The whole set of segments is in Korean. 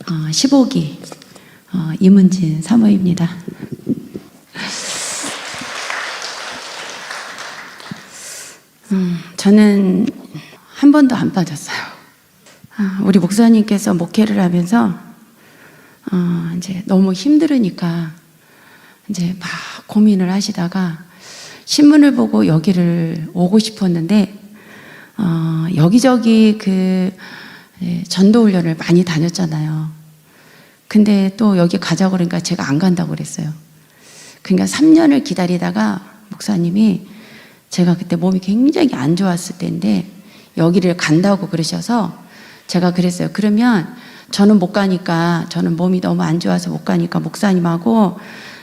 15기 이문진 사모입니다. 저는 한 번도 안 빠졌어요. 우리 목사님께서 목회를 하면서 이제 너무 힘들으니까 이제 막 고민을 하시다가 신문을 보고 여기를 오고 싶었는데 여기저기 전도 훈련을 많이 다녔잖아요. 근데 또 여기 가자고 그러니까 제가 안 간다고 그랬어요. 그러니까 3년을 기다리다가 목사님이 제가 그때 몸이 굉장히 안 좋았을 때인데 여기를 간다고 그러셔서 제가 그랬어요. 그러면 저는 못 가니까, 저는 몸이 너무 안 좋아서 못 가니까 목사님하고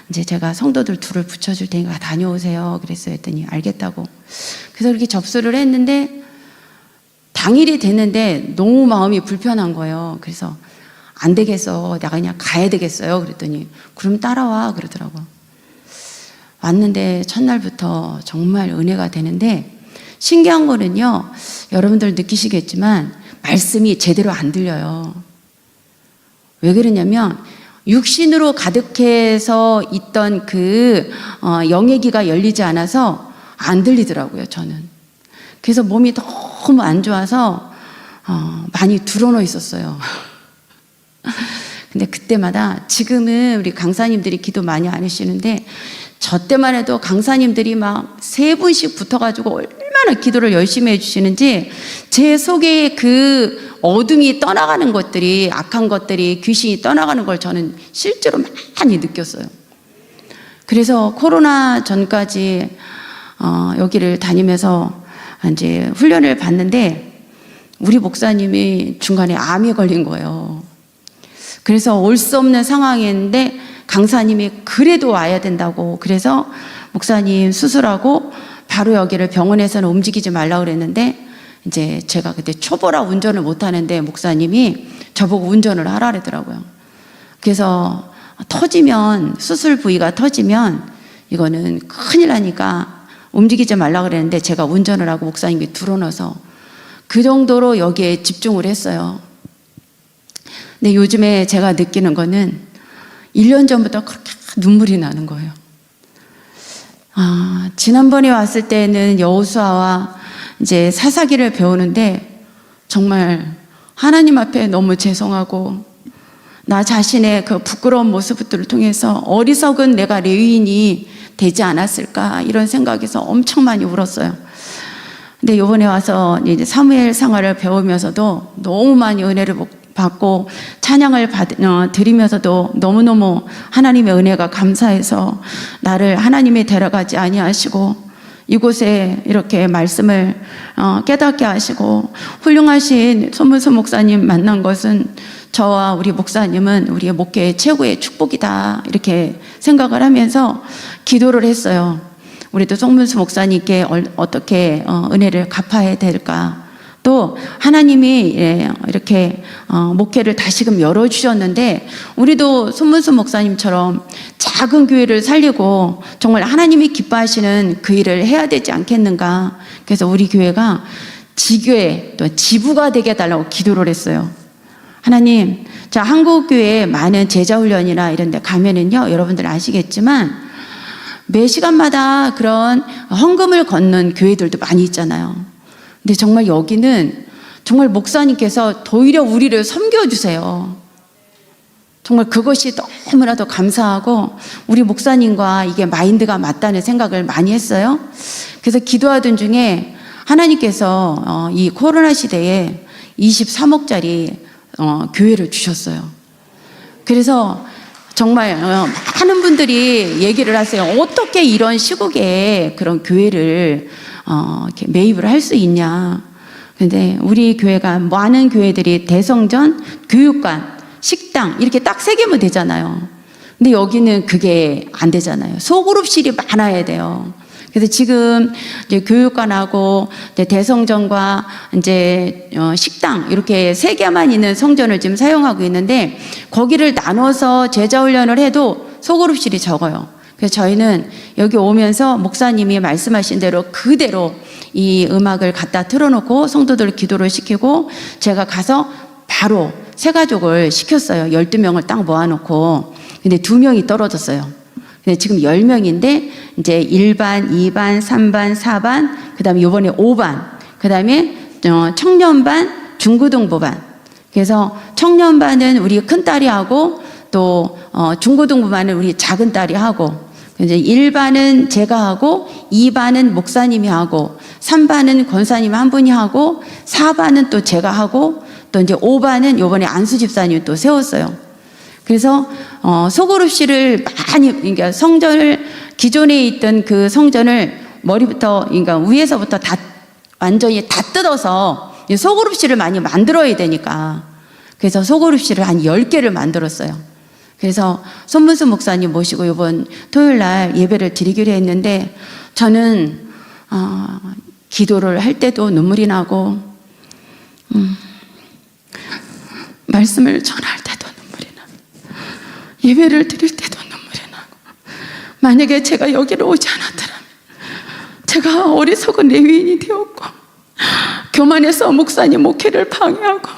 이제 제가 성도들 둘을 붙여줄 테니까 다녀오세요. 그랬어요. 했더니 알겠다고. 그래서 그렇게 접수를 했는데 당일이 됐는데 너무 마음이 불편한 거예요. 그래서 안 되겠어. 내가 그냥 가야 되겠어요. 그랬더니 그럼 따라와. 그러더라고. 왔는데 첫날부터 정말 은혜가 되는데 신기한 거는요. 여러분들 느끼시겠지만 말씀이 제대로 안 들려요. 왜 그러냐면 육신으로 가득해서 있던 영예기가 열리지 않아서 안 들리더라고요. 저는. 그래서 몸이 너무 안 좋아서 많이 드러누워 있었어요. 근데 그때마다 지금은 우리 강사님들이 기도 많이 안 하시는데 저 때만 해도 강사님들이 막 3분씩 붙어가지고 얼마나 기도를 열심히 해주시는지 제 속에 그 어둠이 떠나가는 것들이, 악한 것들이, 귀신이 떠나가는 걸 저는 실제로 많이 느꼈어요. 그래서 코로나 전까지 여기를 다니면서 이제 훈련을 받는데 우리 목사님이 중간에 암이 걸린 거예요. 그래서 올 수 없는 상황이었는데 강사님이 그래도 와야 된다고, 그래서 목사님 수술하고 바로 여기를 병원에서는 움직이지 말라고 그랬는데 이제 제가 그때 초보라 운전을 못 하는데 목사님이 저보고 운전을 하라 그러더라고요. 그래서 터지면, 수술 부위가 터지면 이거는 큰일 나니까 움직이지 말라고 그랬는데 제가 운전을 하고 목사님이 들어넣어서 그 정도로 여기에 집중을 했어요. 근데 요즘에 제가 느끼는 거는 1년 전부터 그렇게 눈물이 나는 거예요. 지난번에 왔을 때는 여호수아와 이제 사사기를 배우는데 정말 하나님 앞에 너무 죄송하고 나 자신의 그 부끄러운 모습들을 통해서 어리석은 내가 레위인이 되지 않았을까 이런 생각에서 엄청 많이 울었어요. 근데 이번에 와서 이제 사무엘 상하를 배우면서도 너무 많이 은혜를 받고 찬양을 드리면서도 너무너무 하나님의 은혜가 감사해서 나를 하나님이 데려가지 아니하시고 이곳에 이렇게 말씀을 깨닫게 하시고 훌륭하신 손문수 목사님 만난 것은 저와 우리 목사님은 우리의 목회의 최고의 축복이다 이렇게 생각을 하면서 기도를 했어요. 우리도 손문수 목사님께 어떻게 은혜를 갚아야 될까. 또 하나님이 이렇게 목회를 다시금 열어주셨는데 우리도 손문수 목사님처럼 작은 교회를 살리고 정말 하나님이 기뻐하시는 그 일을 해야 되지 않겠는가. 그래서 우리 교회가 지교회 또 지부가 되게 해달라고 기도를 했어요. 하나님, 자 한국교회에 많은 제자훈련이나 이런 데 가면은요 여러분들 아시겠지만 매 시간마다 그런 헌금을 걷는 교회들도 많이 있잖아요. 근데 정말 여기는 정말 목사님께서 오히려 우리를 섬겨주세요. 정말 그것이 너무나도 감사하고 우리 목사님과 이게 마인드가 맞다는 생각을 많이 했어요. 그래서 기도하던 중에 하나님께서 이 코로나 시대에 23억짜리 교회를 주셨어요. 그래서 정말 많은 분들이 얘기를 하세요. 어떻게 이런 시국에 그런 교회를 이렇게 매입을 할 수 있냐. 근데 우리 교회가 많은 교회들이 대성전, 교육관, 식당 이렇게 딱 3개면 되잖아요. 근데 여기는 그게 안 되잖아요. 소그룹실이 많아야 돼요. 그래서 지금 이제 교육관하고 이제 대성전과 이제 식당 이렇게 3개만 있는 성전을 지금 사용하고 있는데 거기를 나눠서 제자훈련을 해도 소그룹실이 적어요. 그래서 저희는 여기 오면서 목사님이 말씀하신 대로 그대로 이 음악을 갖다 틀어놓고 성도들 기도를 시키고 제가 가서 바로 세 가족을 시켰어요. 12명을 딱 모아놓고. 근데 2명이 떨어졌어요. 근데 지금 10명인데 이제 1반, 2반, 3반, 4반, 그 다음에 이번에 5반, 그 다음에 청년반, 중고등부반. 그래서 청년반은 우리 큰딸이 하고 또 중고등부반은 우리 작은딸이 하고, 이제 1반은 제가 하고 2반은 목사님이 하고 3반은 권사님 한 분이 하고 4반은 또 제가 하고 또 이제 5반은 이번에 안수 집사님이 또 세웠어요. 그래서 소그룹실을 많이, 그러니까 성전을, 기존에 있던 그 성전을 머리부터, 그러니까 위에서부터 다 완전히 다 뜯어서 소그룹실을 많이 만들어야 되니까, 그래서 소그룹실을 한 10개를 만들었어요. 그래서 손문수 목사님 모시고 이번 토요일 날 예배를 드리기로 했는데, 저는 기도를 할 때도 눈물이 나고 말씀을 전할 때도 눈물이 나고 예배를 드릴 때도 눈물이 나고, 만약에 제가 여기로 오지 않았더라면 제가 어리석은 레위인이 되었고 교만해서 목사님 목회를 방해하고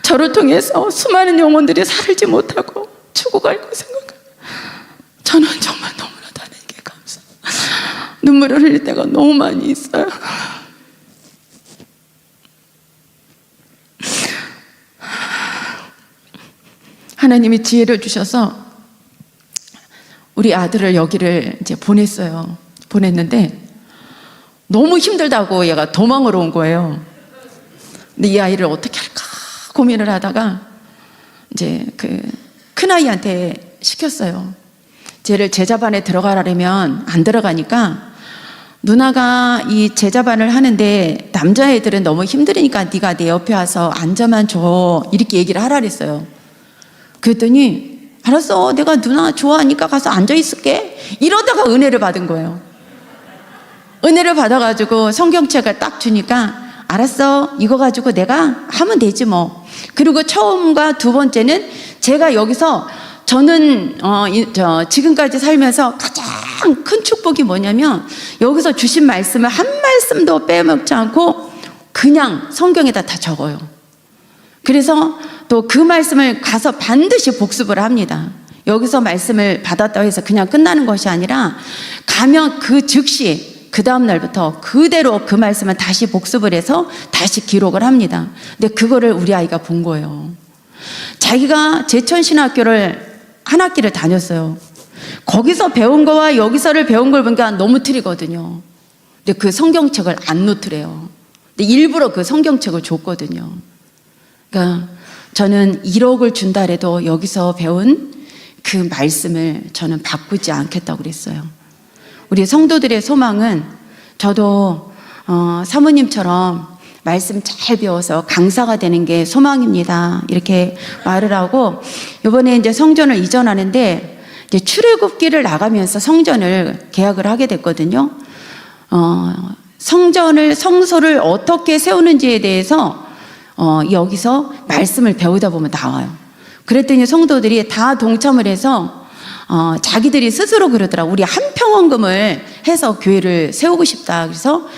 저를 통해서 수많은 영혼들이 살지 못하고 죽어갈 거 생각하면 저는 정말 너무나도 하나님께 감사해요. 눈물을 흘릴 때가 너무 많이 있어요. 하나님이 지혜를 주셔서 우리 아들을 여기를 이제 보냈어요. 보냈는데 너무 힘들다고 얘가 도망을 온 거예요. 근데 이 아이를 어떻게 할까 고민을 하다가 이제 그 큰아이한테 시켰어요. 쟤를 제자반에 들어가라면 안 들어가니까 누나가 이 제자반을 하는데 남자애들은 너무 힘들으니까 네가 내 옆에 와서 앉아만 줘, 이렇게 얘기를 하라 그랬어요. 그랬더니 알았어, 내가 누나 좋아하니까 가서 앉아 있을게, 이러다가 은혜를 받은 거예요. 은혜를 받아가지고 성경책을 딱 주니까 알았어, 이거 가지고 내가 하면 되지 뭐. 그리고 처음과 두 번째는 제가 여기서, 저는 지금까지 살면서 가장 큰 축복이 뭐냐면 여기서 주신 말씀을 한 말씀도 빼먹지 않고 그냥 성경에다 다 적어요. 그래서 또 그 말씀을 가서 반드시 복습을 합니다. 여기서 말씀을 받았다고 해서 그냥 끝나는 것이 아니라 가면 그 즉시 그 다음 날부터 그대로 그 말씀을 다시 복습을 해서 다시 기록을 합니다. 근데 그거를 우리 아이가 본 거예요. 자기가 제천신학교를 한 학기를 다녔어요. 거기서 배운 거와 여기서를 배운 걸 보니까 너무 틀리거든요. 근데 그 성경책을 안 놓더래요. 근데 일부러 그 성경책을 줬거든요. 그러니까 저는 1억을 준다 해도 여기서 배운 그 말씀을 저는 바꾸지 않겠다고 그랬어요. 우리 성도들의 소망은 저도 사모님처럼 말씀 잘 배워서 강사가 되는 게 소망입니다, 이렇게 말을 하고, 이번에 이제 성전을 이전하는데 이제 출애굽기를 나가면서 성전을 계약을 하게 됐거든요. 성소를 어떻게 세우는지에 대해서 여기서 말씀을 배우다 보면 나와요. 그랬더니 성도들이 다 동참을 해서 자기들이 스스로 그러더라고. 우리 한 평원금을 해서 교회를 세우고 싶다. 그래서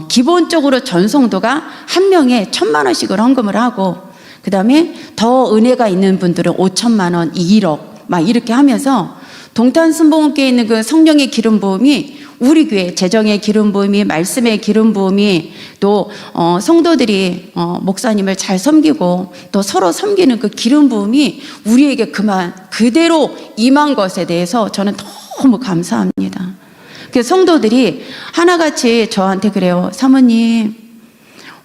기본적으로 전 성도가 한 명에 1,000만 원씩을 헌금을 하고, 그 다음에 더 은혜가 있는 분들은 5천만 원, 1억 막 이렇게 하면서 동탄순복음교회에 있는 그 성령의 기름 부음이, 우리 교회 재정의 기름 부음이, 말씀의 기름 부음이, 또 성도들이 목사님을 잘 섬기고 또 서로 섬기는 그 기름 부음이 우리에게 그대로 임한 것에 대해서 저는 너무 감사합니다. 그래서 성도들이 하나같이 저한테 그래요. 사모님,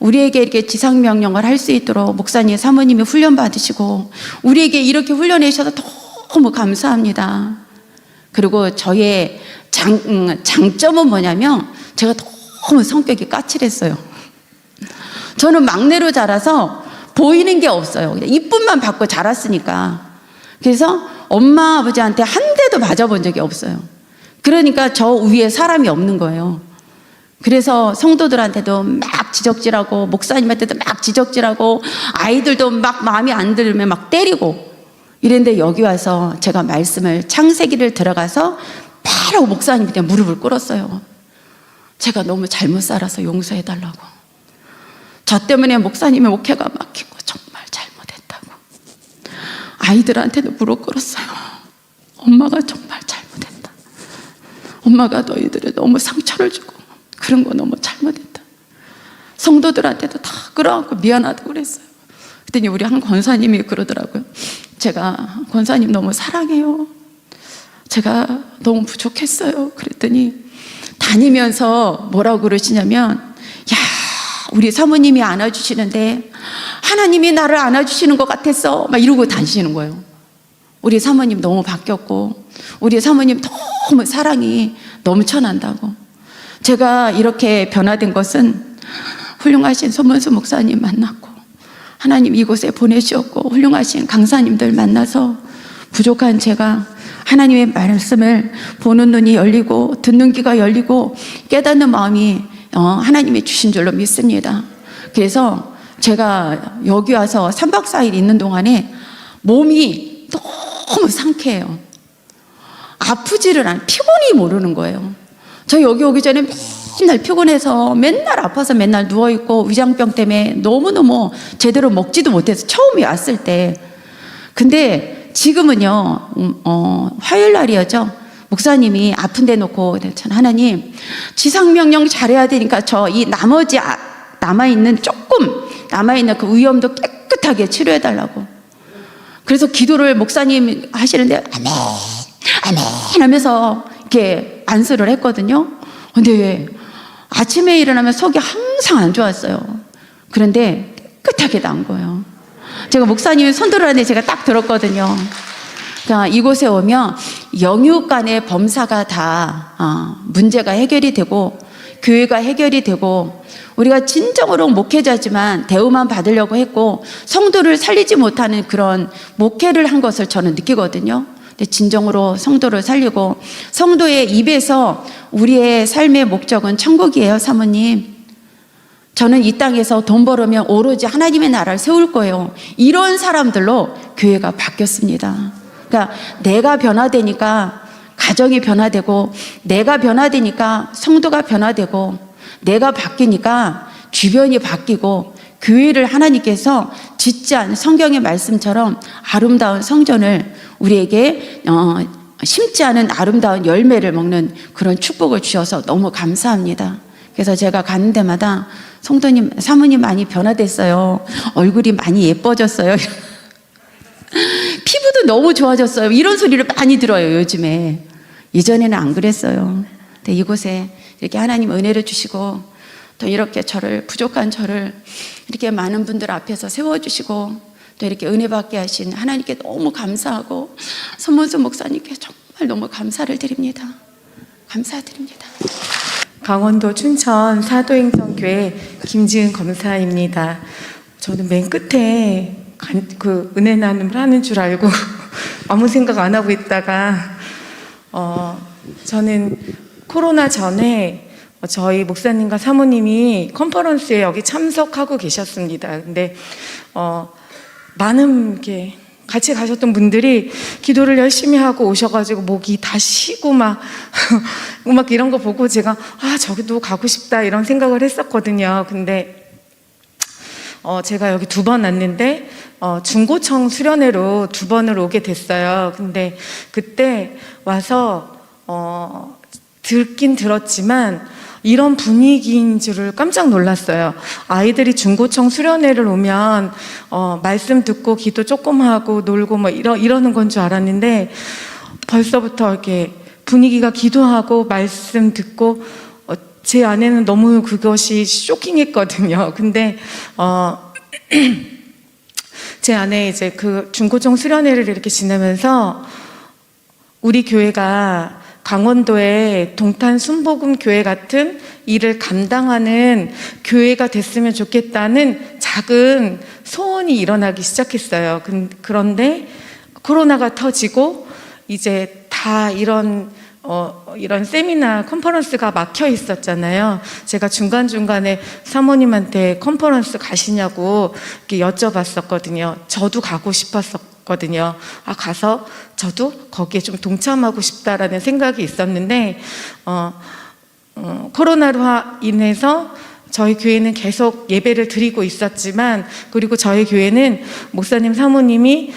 우리에게 이렇게 지상명령을 할 수 있도록 목사님, 사모님이 훈련 받으시고 우리에게 이렇게 훈련해 주셔서 너무 감사합니다. 그리고 저의 장점은 뭐냐면 제가 너무 성격이 까칠했어요. 저는 막내로 자라서 보이는 게 없어요. 그냥 이쁨만 받고 자랐으니까. 그래서 엄마 아버지한테 한 대도 맞아본 적이 없어요. 그러니까 저 위에 사람이 없는 거예요. 그래서 성도들한테도 막 지적질하고, 목사님한테도 막 지적질하고, 아이들도 막 마음에 안 들면 막 때리고 이랬는데, 여기 와서 제가 말씀을, 창세기를 들어가서 바로 목사님한테 무릎을 꿇었어요. 제가 너무 잘못 살아서 용서해달라고. 저 때문에 목사님의 목회가 막힌 거 정말 잘못했다고. 아이들한테도 무릎 꿇었어요. 엄마가 정말 잘못했다. 엄마가 너희들을 너무 상처를 주고 그런 거 너무 잘못했다. 성도들한테도 다 끌어안고 미안하다고 그랬어요. 그랬더니 우리 한 권사님이 그러더라고요. 제가 권사님 너무 사랑해요. 제가 너무 부족했어요. 그랬더니 다니면서 뭐라고 그러시냐면, 야, 우리 사모님이 안아주시는데 하나님이 나를 안아주시는 것 같았어, 막 이러고 다니시는 거예요. 우리 사모님 너무 바뀌었고 우리 사모님 너무 사랑이 넘쳐난다고. 제가 이렇게 변화된 것은 훌륭하신 손문수 목사님 만났고 하나님 이곳에 보내주셨고 훌륭하신 강사님들 만나서 부족한 제가 하나님의 말씀을 보는 눈이 열리고 듣는 귀가 열리고 깨닫는 마음이 하나님이 주신 줄로 믿습니다. 그래서 제가 여기 와서 3박 4일 있는 동안에 몸이 너무 상쾌해요. 아프지를 않아요. 피곤이 모르는 거예요. 저 여기 오기 전에 맨날 피곤해서 맨날 아파서 맨날 누워있고 위장병 때문에 너무너무 제대로 먹지도 못해서 처음에 왔을 때. 근데 지금은요, 화요일 날이었죠. 목사님이 아픈 데 놓고 하나님 지상명령 잘해야 되니까 저 이 나머지 남아있는 조금 남아있는 그 위염도 깨끗하게 치료해달라고. 그래서 기도를 목사님 하시는데 아멘 아멘 하면서 이렇게 안수를 했거든요. 근데 아침에 일어나면 속이 항상 안 좋았어요. 그런데 깨끗하게 나은 거예요. 제가 목사님이 손들으라는데 제가 딱 들었거든요. 그러니까 이곳에 오면 영육 간의 범사가 다 문제가 해결이 되고 교회가 해결이 되고 우리가 진정으로 목회자지만 대우만 받으려고 했고 성도를 살리지 못하는 그런 목회를 한 것을 저는 느끼거든요. 근데 진정으로 성도를 살리고 성도의 입에서 우리의 삶의 목적은 천국이에요. 사모님, 저는 이 땅에서 돈 벌으면 오로지 하나님의 나라를 세울 거예요. 이런 사람들로 교회가 바뀌었습니다. 그러니까 내가 변화되니까 가정이 변화되고 내가 변화되니까 성도가 변화되고 내가 바뀌니까 주변이 바뀌고 교회를 하나님께서 짓지 않은 성경의 말씀처럼 아름다운 성전을 우리에게 심지 않은 아름다운 열매를 먹는 그런 축복을 주셔서 너무 감사합니다. 그래서 제가 가는 데마다 성도님, 사모님 많이 변화됐어요. 얼굴이 많이 예뻐졌어요. 피부도 너무 좋아졌어요. 이런 소리를 많이 들어요, 요즘에. 예전에는 안 그랬어요. 근데 이곳에 이렇게 하나님 은혜를 주시고 또 이렇게 저를, 부족한 저를 이렇게 많은 분들 앞에서 세워주시고 또 이렇게 은혜 받게 하신 하나님께 너무 감사하고 손문수 목사님께 정말 너무 감사를 드립니다. 감사드립니다. 강원도 춘천 사도행정교회 김지은 검사입니다. 저는 맨 끝에 그 은혜 나눔을 하는 줄 알고 아무 생각 안 하고 있다가 저는 코로나 전에 저희 목사님과 사모님이 컨퍼런스에 여기 참석하고 계셨습니다. 근데 많은 이렇게 같이 가셨던 분들이 기도를 열심히 하고 오셔가지고 목이 다 쉬고 막 이런 거 보고 제가 저기도 가고 싶다 이런 생각을 했었거든요. 근데 제가 여기 2번 왔는데 중고청 수련회로 2번을 오게 됐어요. 근데 그때 와서 듣긴 들었지만 이런 분위기인 줄을 깜짝 놀랐어요. 아이들이 중고청 수련회를 오면 말씀 듣고 기도 조금 하고 놀고 뭐 이러는 건 줄 알았는데 벌써부터 이렇게 분위기가 기도하고 말씀 듣고 제 안에는 너무 그것이 쇼킹했거든요. 근데 제 안에 이제 그 중고청 수련회를 이렇게 지내면서 우리 교회가 강원도의 동탄 순복음 교회 같은 일을 감당하는 교회가 됐으면 좋겠다는 작은 소원이 일어나기 시작했어요. 그런데 코로나가 터지고 이제 다 이런 세미나 컨퍼런스가 막혀 있었잖아요. 제가 중간중간에 사모님한테 컨퍼런스 가시냐고 이렇게 여쭤봤었거든요. 저도 가고 싶었거든요. 가서 저도 거기에 좀 동참하고 싶다라는 생각이 있었는데 코로나로 인해서 저희 교회는 계속 예배를 드리고 있었지만, 그리고 저희 교회는 목사님 사모님이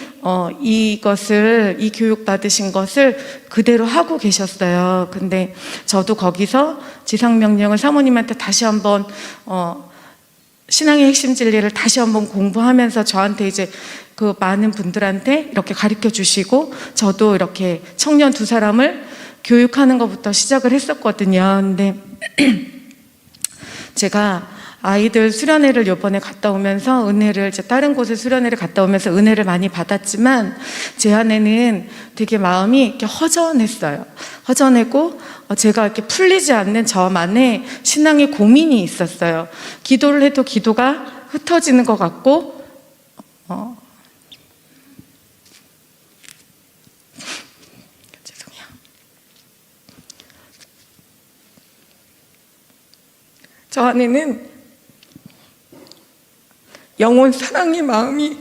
이 교육 받으신 것을 그대로 하고 계셨어요. 근데 저도 거기서 지상명령을 사모님한테 다시 한번 신앙의 핵심 진리를 다시 한번 공부하면서 저한테 이제 그 많은 분들한테 이렇게 가르쳐 주시고, 저도 이렇게 청년 2사람을 교육하는 것부터 시작을 했었거든요. 근데 제가 아이들 수련회를 이번에 갔다 오면서 은혜를, 이제 다른 곳에 수련회를 갔다 오면서 은혜를 많이 받았지만 제 안에는 되게 마음이 이렇게 허전했어요. 허전했고 제가 이렇게 풀리지 않는 저만의 신앙의 고민이 있었어요. 기도를 해도 기도가 흩어지는 것 같고 죄송해요. 저 안에는 영혼 사랑의 마음이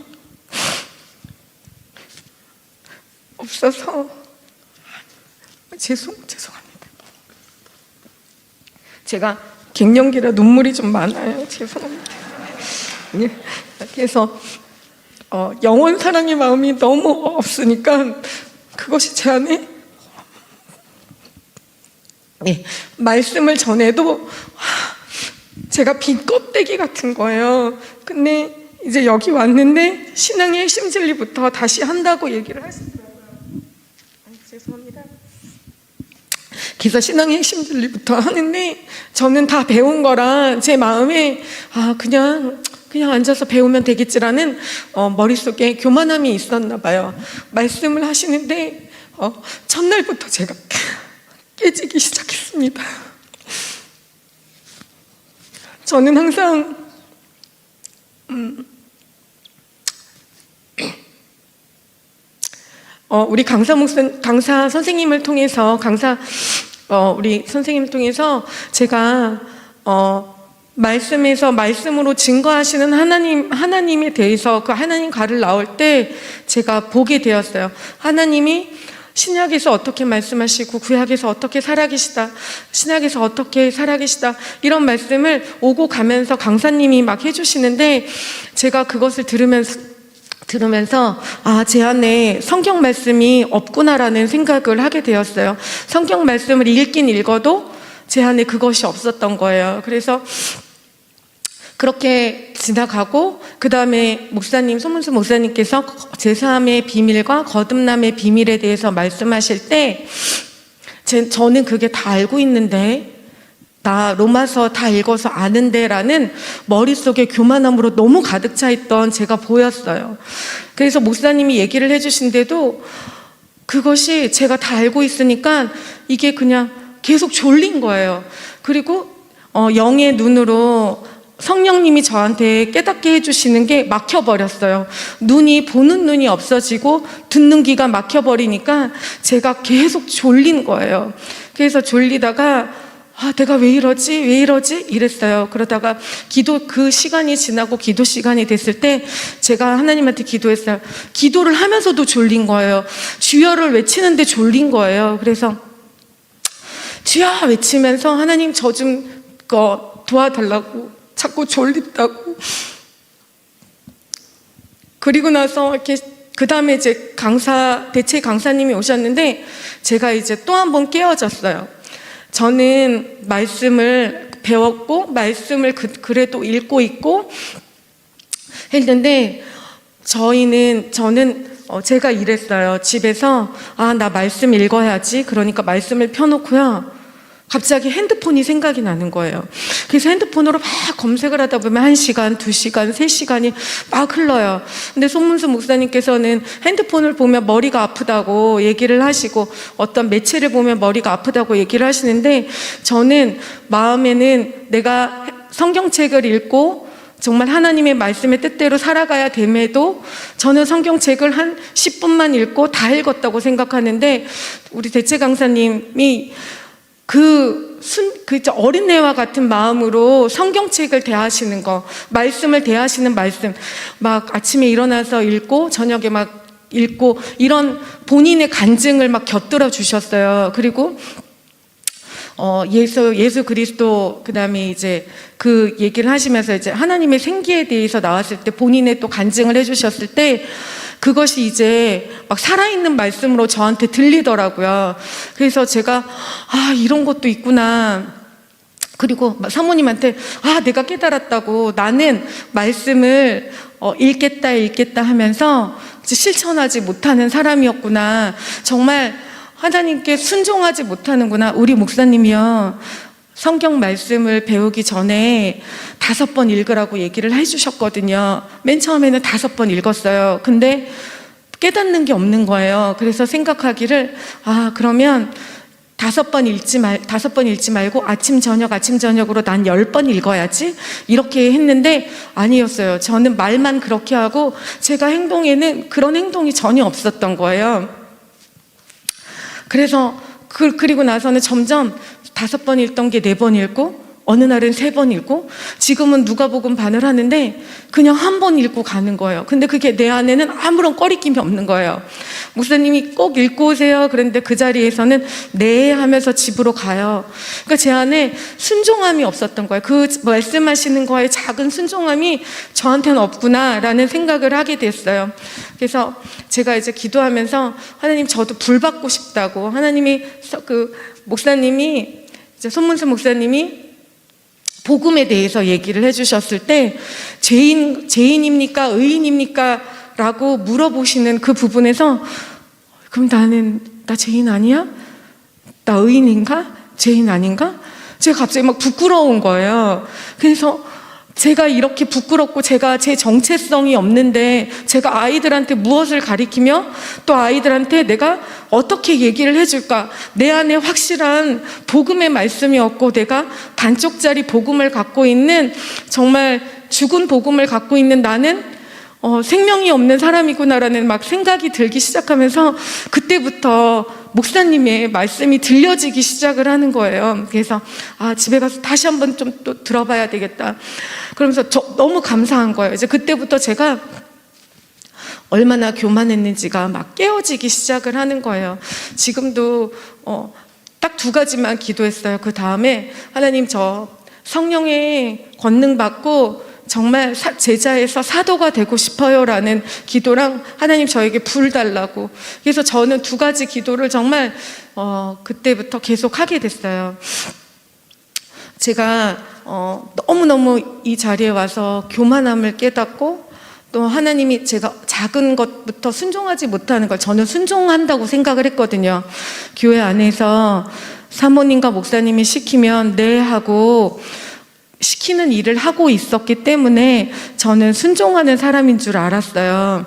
없어서 죄송합니다. 제가 갱년기라 눈물이 좀 많아요. 죄송합니다. 그래서 영혼 사랑의 마음이 너무 없으니까 그것이 제 안에 말씀을 전해도 제가 빈 껍데기 같은 거예요. 근데 이제 여기 왔는데 신앙의 핵심 진리부터 다시 한다고 얘기를 하시더라고요. 죄송합니다. 그래서 신앙의 핵심 진리부터 하는데 저는 다 배운 거라 제 마음에 그냥 앉아서 배우면 되겠지라는 머릿속에 교만함이 있었나 봐요. 말씀을 하시는데 첫날부터 제가 깨지기 시작했습니다. 저는 항상 우리 강사 선생님을 통해서 우리 선생님을 통해서 제가 말씀으로 증거하시는 하나님에 대해서 그 하나님 가를 나올 때 제가 보게 되었어요. 하나님이 신약에서 어떻게 말씀하시고 구약에서 어떻게 살아계시다, 신약에서 어떻게 살아계시다, 이런 말씀을 오고 가면서 강사님이 막 해주시는데 제가 그것을 들으면서 제 안에 성경 말씀이 없구나라는 생각을 하게 되었어요. 성경 말씀을 읽긴 읽어도 제 안에 그것이 없었던 거예요. 그래서 그렇게 지나가고 그 다음에 손문수 목사님께서 제3의 비밀과 거듭남의 비밀에 대해서 말씀하실 때 저는 그게 다 알고 있는데, 나 로마서 다 읽어서 아는데 라는 머릿속에 교만함으로 너무 가득 차 있던 제가 보였어요. 그래서 목사님이 얘기를 해주신데도 그것이 제가 다 알고 있으니까 이게 그냥 계속 졸린 거예요. 그리고 영의 눈으로 성령님이 저한테 깨닫게 해주시는 게 막혀버렸어요. 보는 눈이 없어지고 듣는 귀가 막혀버리니까 제가 계속 졸린 거예요. 그래서 졸리다가 내가 왜 이러지? 이랬어요. 그러다가 그 시간이 지나고 기도 시간이 됐을 때 제가 하나님한테 기도했어요. 기도를 하면서도 졸린 거예요. 주여를 외치는데 졸린 거예요. 그래서 주여 외치면서 하나님 저 좀 도와달라고, 자꾸 졸립다고. 그리고 나서 이렇게 그 다음에 이제 대체 강사님이 오셨는데 제가 이제 또 한 번 깨어졌어요. 저는 말씀을 배웠고 말씀을 그래도 읽고 있고 했는데 저는 제가 이랬어요. 집에서 나 말씀 읽어야지. 그러니까 말씀을 펴놓고요, 갑자기 핸드폰이 생각이 나는 거예요. 그래서 핸드폰으로 막 검색을 하다 보면 1시간, 2시간, 3시간이 막 흘러요. 근데 손문수 목사님께서는 핸드폰을 보면 머리가 아프다고 얘기를 하시고 어떤 매체를 보면 머리가 아프다고 얘기를 하시는데, 저는 마음에는 내가 성경책을 읽고 정말 하나님의 말씀의 뜻대로 살아가야 됨에도 저는 성경책을 한 10분만 읽고 다 읽었다고 생각하는데, 우리 대체 강사님이 어린애와 같은 마음으로 성경책을 대하시는 거, 말씀을 대하시는 말씀, 막 아침에 일어나서 읽고 저녁에 막 읽고 이런 본인의 간증을 막 곁들여 주셨어요. 그리고 예수 그리스도, 그 다음에 이제 그 얘기를 하시면서 이제 하나님의 생기에 대해서 나왔을 때 본인의 또 간증을 해주셨을 때 그것이 이제 막 살아있는 말씀으로 저한테 들리더라고요. 그래서 제가, 이런 것도 있구나. 그리고 사모님한테, 내가 깨달았다고, 나는 말씀을 읽겠다 하면서 실천하지 못하는 사람이었구나. 정말 하나님께 순종하지 못하는구나. 우리 목사님이요, 성경 말씀을 배우기 전에 5번 읽으라고 얘기를 해주셨거든요. 맨 처음에는 5번 읽었어요. 근데 깨닫는 게 없는 거예요. 그래서 생각하기를, 그러면 5번 읽지 말고 아침 저녁으로 난 10번 읽어야지, 이렇게 했는데 아니었어요. 저는 말만 그렇게 하고 제가 행동에는 그런 행동이 전혀 없었던 거예요. 그래서 그리고 나서는 점점 5번 읽던 게 4번 읽고, 어느 날은 3번 읽고, 지금은 누가복음 반을 하는데 그냥 1번 읽고 가는 거예요. 근데 그게 내 안에는 아무런 꺼리낌이 없는 거예요. 목사님이 꼭 읽고 오세요 그런데 그 자리에서는 네 하면서 집으로 가요. 그러니까 제 안에 순종함이 없었던 거예요. 그 말씀하시는 거에 작은 순종함이 저한테는 없구나라는 생각을 하게 됐어요. 그래서 제가 이제 기도하면서, 하나님, 저도 불 받고 싶다고. 하나님이 목사님이 이제 손문수 목사님이 복음에 대해서 얘기를 해주셨을 때 죄인입니까? 의인입니까? 라고 물어보시는 그 부분에서, 그럼 나 죄인 아니야? 나 의인인가? 죄인 아닌가? 제가 갑자기 막 부끄러운 거예요. 그래서 제가 이렇게 부끄럽고 제가 제 정체성이 없는데 제가 아이들한테 무엇을 가리키며 또 아이들한테 내가 어떻게 얘기를 해줄까? 내 안에 확실한 복음의 말씀이 없고 내가 반쪽짜리 복음을 갖고 있는, 정말 죽은 복음을 갖고 있는 나는 생명이 없는 사람이구나라는 막 생각이 들기 시작하면서 그때부터 목사님의 말씀이 들려지기 시작을 하는 거예요. 그래서 집에 가서 다시 한번 좀 또 들어봐야 되겠다. 그러면서 너무 감사한 거예요. 이제 그때부터 제가 얼마나 교만했는지가 막 깨어지기 시작을 하는 거예요. 지금도 딱 2가지만 기도했어요. 그 다음에, 하나님, 저 성령의 권능 받고 정말 제자에서 사도가 되고 싶어요라는 기도랑, 하나님 저에게 불 달라고. 그래서 저는 2가지 기도를 정말 그때부터 계속 하게 됐어요. 제가 너무너무 이 자리에 와서 교만함을 깨닫고, 또 하나님이 제가 작은 것부터 순종하지 못하는 걸 저는 순종한다고 생각을 했거든요. 교회 안에서 사모님과 목사님이 시키면 네 하고 시키는 일을 하고 있었기 때문에 저는 순종하는 사람인 줄 알았어요.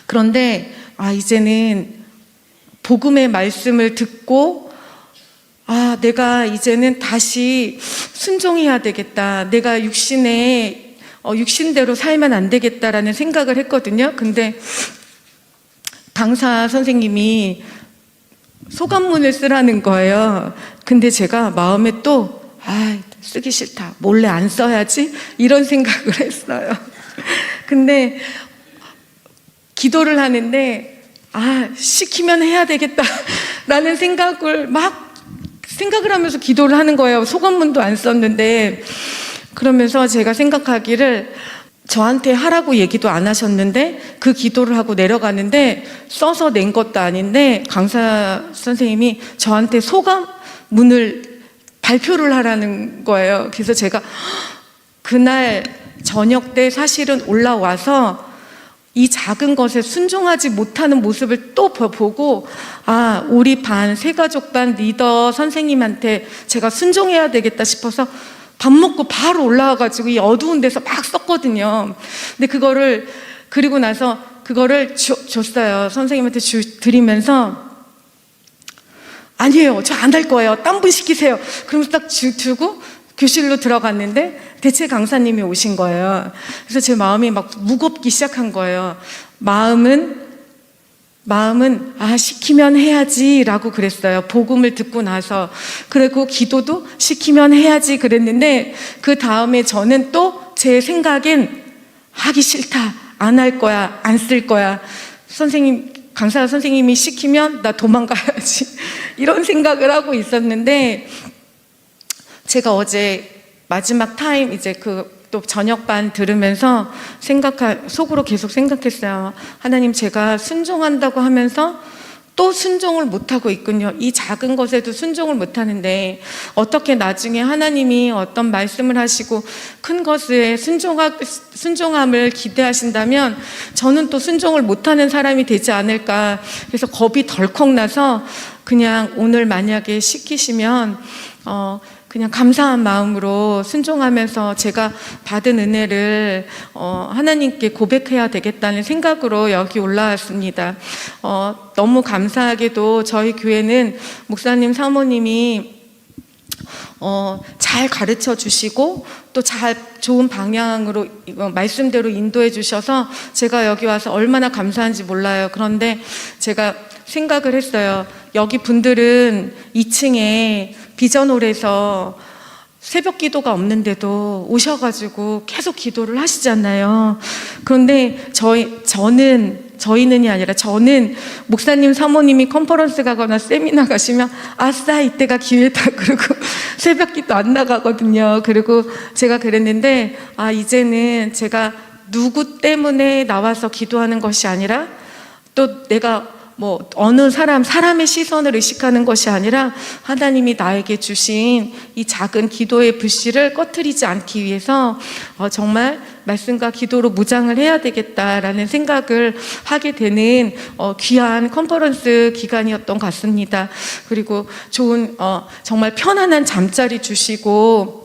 그런데 이제는 복음의 말씀을 듣고, 내가 이제는 다시 순종해야 되겠다. 내가 육신대로 살면 안 되겠다라는 생각을 했거든요. 근데 강사 선생님이 소감문을 쓰라는 거예요. 근데 제가 마음에 또 쓰기 싫다, 몰래 안 써야지, 이런 생각을 했어요. 근데 기도를 하는데 시키면 해야 되겠다라는 생각을 하면서 기도를 하는 거예요. 소감문도 안 썼는데. 그러면서 제가 생각하기를, 저한테 하라고 얘기도 안 하셨는데 그 기도를 하고 내려가는데 써서 낸 것도 아닌데 강사 선생님이 저한테 소감문을 발표를 하라는 거예요. 그래서 제가 그날 저녁 때 사실은 올라와서 이 작은 것에 순종하지 못하는 모습을 또 보고, 우리 반, 새가족반 리더 선생님한테 제가 순종해야 되겠다 싶어서 밥 먹고 바로 올라와가지고 이 어두운 데서 막 썼거든요. 근데 그리고 나서 그거를 줬어요. 선생님한테 드리면서, 아니에요, 저 안 할 거예요, 딴 분 시키세요. 그러면서 딱 두고 교실로 들어갔는데 대체 강사님이 오신 거예요. 그래서 제 마음이 막 무겁기 시작한 거예요. 마음은 시키면 해야지 라고 그랬어요. 복음을 듣고 나서. 그리고 기도도 시키면 해야지 그랬는데, 그 다음에 저는 또 제 생각엔 하기 싫다, 안 할 거야, 안 쓸 거야. 선생님 강사 선생님이 시키면 나 도망가야지 이런 생각을 하고 있었는데, 제가 어제 마지막 타임 이제 또 저녁반 들으면서 속으로 계속 생각했어요. 하나님, 제가 순종한다고 하면서 또 순종을 못하고 있군요. 이 작은 것에도 순종을 못하는데 어떻게 나중에 하나님이 어떤 말씀을 하시고 큰 것에 순종함을 기대하신다면 저는 또 순종을 못하는 사람이 되지 않을까. 그래서 겁이 덜컥 나서 그냥 오늘 만약에 시키시면 그냥 감사한 마음으로 순종하면서 제가 받은 은혜를 하나님께 고백해야 되겠다는 생각으로 여기 올라왔습니다. 너무 감사하게도 저희 교회는 목사님, 사모님이 잘 가르쳐 주시고 또 좋은 방향으로 말씀대로 인도해 주셔서 제가 여기 와서 얼마나 감사한지 몰라요. 그런데 제가 생각을 했어요. 여기 분들은 2층에 비전홀에서 새벽 기도가 없는데도 오셔가지고 계속 기도를 하시잖아요. 그런데 저희는이 아니라 저는 목사님, 사모님이 컨퍼런스 가거나 세미나 가시면 아싸 이때가 기회다 그러고 새벽 기도 안 나가거든요. 그리고 제가 그랬는데 이제는 제가 누구 때문에 나와서 기도하는 것이 아니라 또 내가 어느 사람의 시선을 의식하는 것이 아니라 하나님이 나에게 주신 이 작은 기도의 불씨를 꺼트리지 않기 위해서 정말 말씀과 기도로 무장을 해야 되겠다라는 생각을 하게 되는 귀한 컨퍼런스 기간이었던 것 같습니다. 그리고 좋은 정말 편안한 잠자리 주시고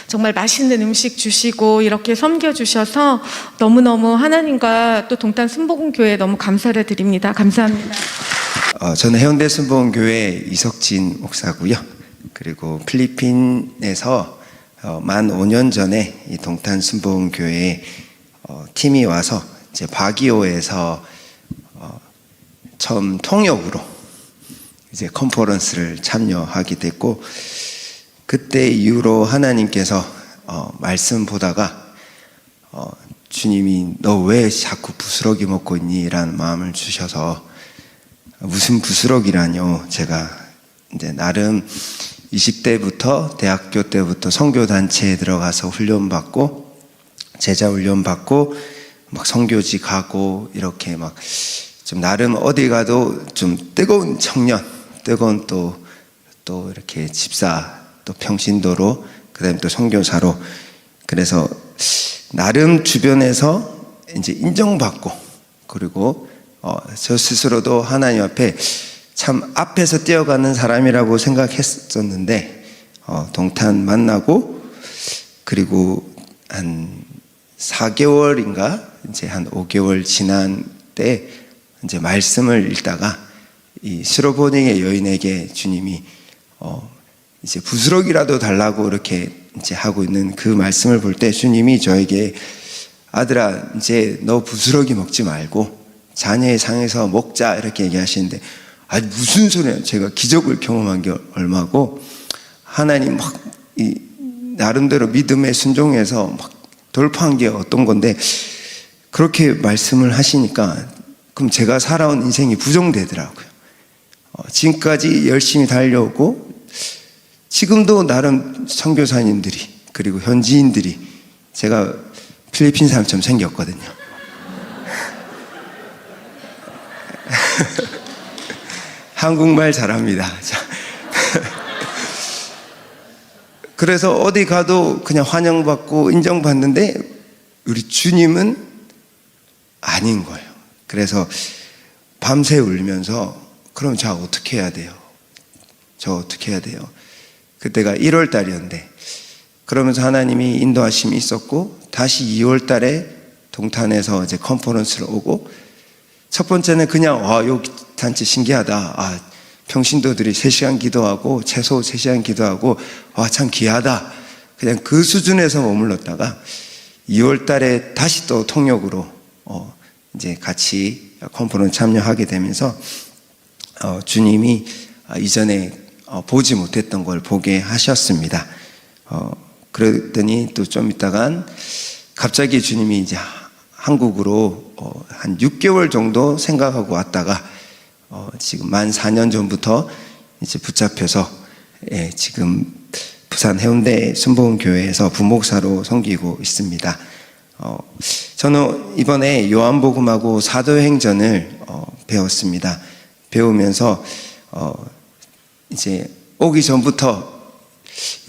정말 맛있는 음식 주시고 이렇게 섬겨주셔서 너무너무 하나님과 또 동탄 순복음교회에 너무 감사를 드립니다. 감사합니다. 저는 해운대 순복음교회 이석진 목사고요. 그리고 필리핀에서 만 5년 전에 이 동탄 순복음교회에 팀이 와서 이제 바기오에서 처음 통역으로 이제 컨퍼런스를 참여하게 됐고, 그때 이후로 하나님께서 말씀 보다가 주님이 너 왜 자꾸 부스러기 먹고 있니? 라는 마음을 주셔서 무슨 부스러기라뇨. 제가 이제 나름 20대부터 대학교 때부터 선교단체에 들어가서 훈련받고 제자 훈련받고 막 선교지 가고 이렇게 막 좀 나름 어디 가도 좀 뜨거운 청년, 뜨거운 또 이렇게 집사, 또 평신도로, 그 다음에 또 선교사로, 그래서 나름 주변에서 이제 인정받고, 그리고 저 스스로도 하나님 앞에 참 앞에서 뛰어가는 사람이라고 생각했었는데 동탄 만나고 그리고 한 4개월인가 이제 한 5개월 지난 때 이제 말씀을 읽다가 이 스로보닝의 여인에게 주님이 이제 부스러기라도 달라고 이렇게 이제 하고 있는 그 말씀을 볼 때 주님이 저에게 아들아 이제 너 부스러기 먹지 말고 자녀의 상에서 먹자 이렇게 얘기하시는데 무슨 소리야. 제가 기적을 경험한 게 얼마고 하나님 막 나름대로 믿음에 순종해서 막 돌파한 게 어떤 건데 그렇게 말씀을 하시니까 그럼 제가 살아온 인생이 부정되더라고요. 지금까지 열심히 달려오고 지금도 나름 선교사님들이 그리고 현지인들이 제가 필리핀 사람처럼 생겼거든요. 한국말 잘합니다. 그래서 어디 가도 그냥 환영받고 인정받는데 우리 주님은 아닌 거예요. 그래서 밤새 울면서 그럼 저 어떻게 해야 돼요? 저 어떻게 해야 돼요? 그때가 1월 달이었는데 그러면서 하나님이 인도하심이 있었고 다시 2월 달에 동탄에서 이제 컨퍼런스를 오고 첫 번째는 그냥 여기 단체 신기하다. 평신도들이 3시간 기도하고 최소 3시간 기도하고 참 귀하다. 그냥 그 수준에서 머물렀다가 2월 달에 다시 또 통역으로 이제 같이 컨퍼런스 참여하게 되면서 주님이 이전에 보지 못했던 걸 보게 하셨습니다. 그랬더니 또 좀 있다간 갑자기 주님이 이제 한국으로 한 6개월 정도 생각하고 왔다가 지금 만 4년 전부터 이제 붙잡혀서 지금 부산 해운대 순복음교회에서 부목사로 섬기고 있습니다. 저는 이번에 요한복음하고 사도행전을 배웠습니다. 배우면서 이제 오기 전부터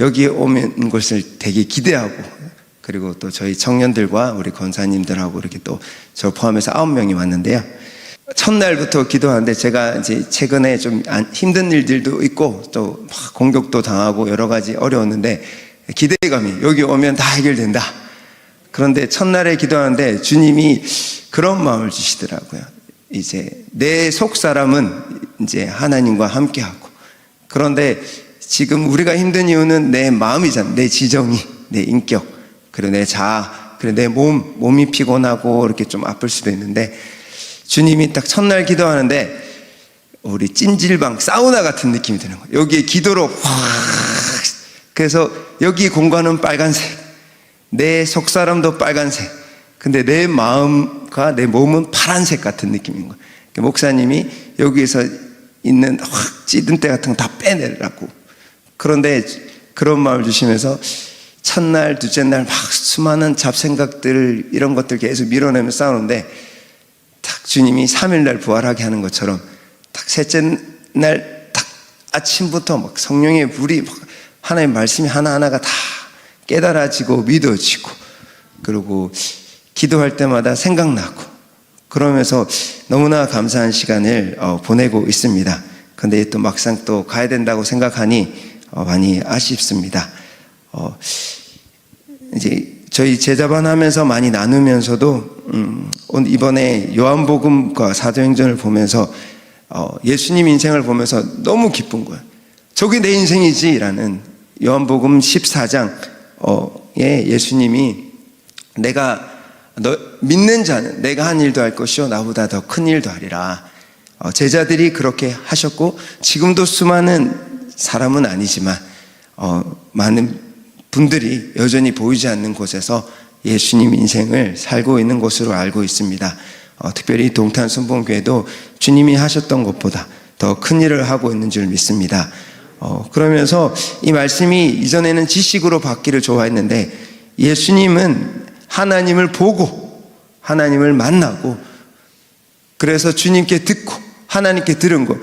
여기에 오는 것을 되게 기대하고, 그리고 또 저희 청년들과 우리 권사님들하고 이렇게 또 저 포함해서 9명이 왔는데요. 첫날부터 기도하는데 제가 이제 최근에 좀 힘든 일들도 있고 또 공격도 당하고 여러 가지 어려웠는데 기대감이 여기 오면 다 해결된다. 그런데 첫날에 기도하는데 주님이 그런 마음을 주시더라고요. 이제 내 속사람은 이제 하나님과 함께하고, 그런데 지금 우리가 힘든 이유는 내 마음이잖아. 내 지정이, 내 인격, 그리고 내 자아, 그리고 내 몸이 피곤하고 이렇게 좀 아플 수도 있는데, 주님이 딱 첫날 기도하는데 우리 찜질방 사우나 같은 느낌이 드는 거예요. 여기에 기도로 확, 그래서 여기 공간은 빨간색, 내 속사람도 빨간색, 근데 내 마음과 내 몸은 파란색 같은 느낌인 거예요. 목사님이 여기에서 있는 확 찌든 때 같은 거 다 빼내라고. 그런데 그런 마음을 주시면서 첫날, 둘째 날 막 수많은 잡생각들, 이런 것들 계속 밀어내면서 싸우는데 딱 주님이 3일날 부활하게 하는 것처럼 딱 셋째 날 딱 아침부터 막 성령의 불이 막 하나님의 말씀이 하나하나가 다 깨달아지고 믿어지고, 그리고 기도할 때마다 생각나고, 그러면서 너무나 감사한 시간을 보내고 있습니다. 근데 또 막상 또 가야 된다고 생각하니 많이 아쉽습니다. 이제 저희 제자반 하면서 많이 나누면서도 이번에 요한복음과 사도행전을 보면서 예수님 인생을 보면서 너무 기쁜 거예요. 저게 내 인생이지라는. 요한복음 14장에 예수님이 내가 너 믿는 자는 내가 한 일도 할 것이요 나보다 더 큰 일도 하리라. 제자들이 그렇게 하셨고, 지금도 수많은 사람은 아니지만 많은 분들이 여전히 보이지 않는 곳에서 예수님 인생을 살고 있는 것으로 알고 있습니다. 특별히 동탄 순복음교회도 주님이 하셨던 것보다 더 큰 일을 하고 있는 줄 믿습니다. 그러면서 이 말씀이 이전에는 지식으로 받기를 좋아했는데, 예수님은 하나님을 보고 하나님을 만나고, 그래서 주님께 듣고 하나님께 들은 것,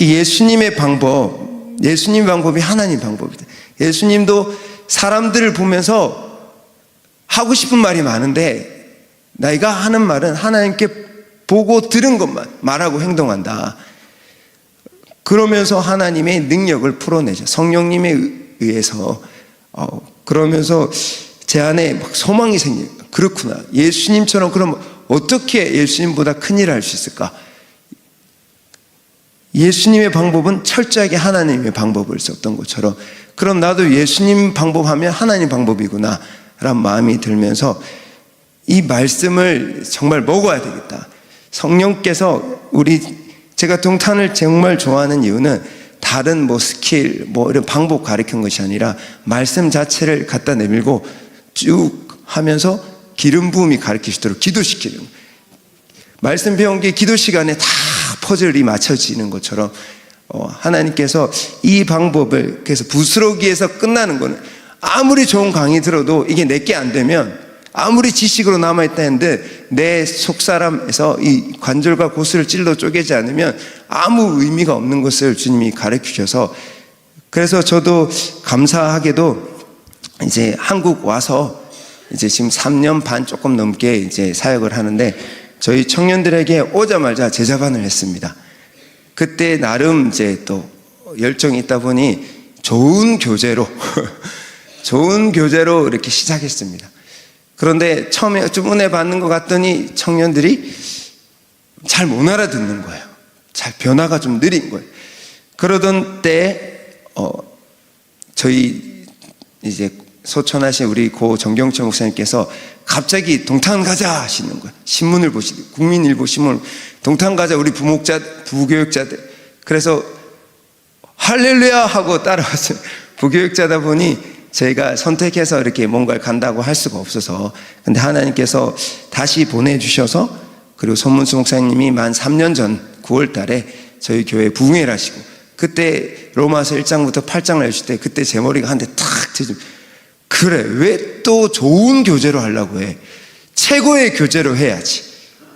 예수님의 방법이 하나님 방법이다. 예수님도 사람들을 보면서 하고 싶은 말이 많은데 내가 하는 말은 하나님께 보고 들은 것만 말하고 행동한다. 그러면서 하나님의 능력을 풀어내죠. 성령님에 의해서. 그러면서 제 안에 막 소망이 생겨요. 그렇구나. 예수님처럼 그럼 어떻게 예수님보다 큰 일을 할 수 있을까? 예수님의 방법은 철저하게 하나님의 방법을 썼던 것처럼, 그럼 나도 예수님 방법하면 하나님 방법이구나 라는 마음이 들면서 이 말씀을 정말 먹어야 되겠다. 성령께서 제가 동탄을 정말 좋아하는 이유는 다른 스킬 이런 방법 가르친 것이 아니라 말씀 자체를 갖다 내밀고 쭉 하면서 기름 부음이 가르치시도록 기도시키는 거예요. 말씀 배운 게 기도 시간에 다 퍼즐이 맞춰지는 것처럼 하나님께서 이 방법을, 그래서 부스러기에서 끝나는 거는 아무리 좋은 강의 들어도 이게 내게 안 되면 아무리 지식으로 남아있다 했는데 내 속사람에서 이 관절과 고수를 찔러 쪼개지 않으면 아무 의미가 없는 것을 주님이 가르치셔서, 그래서 저도 감사하게도 이제 한국 와서 이제 지금 3년 반 조금 넘게 이제 사역을 하는데, 저희 청년들에게 오자마자 제자반을 했습니다. 그때 나름 이제 또 열정이 있다 보니 좋은 교재로 이렇게 시작했습니다. 그런데 처음에 좀 은혜 받는 것 같더니 청년들이 잘 못 알아듣는 거예요. 잘 변화가 좀 느린 거예요. 그러던 때 저희 이제 소천하신 우리 고 정경철 목사님께서 갑자기 동탄 가자 하시는 거예요. 신문을 보시고, 국민일보 신문, 동탄 가자 우리 부교육자들. 그래서 할렐루야 하고 따라왔어요. 부교육자다 보니 저희가 선택해서 이렇게 뭔가를 간다고 할 수가 없어서, 근데 하나님께서 다시 보내주셔서, 그리고 손문수 목사님이 만 3년 전 9월 달에 저희 교회 부흥회를 하시고, 그때 로마서 1장부터 8장을 해주실 때 그때 제 머리가 한 대 탁 치죠. 그래, 왜 또 좋은 교제로 하려고 해? 최고의 교제로 해야지.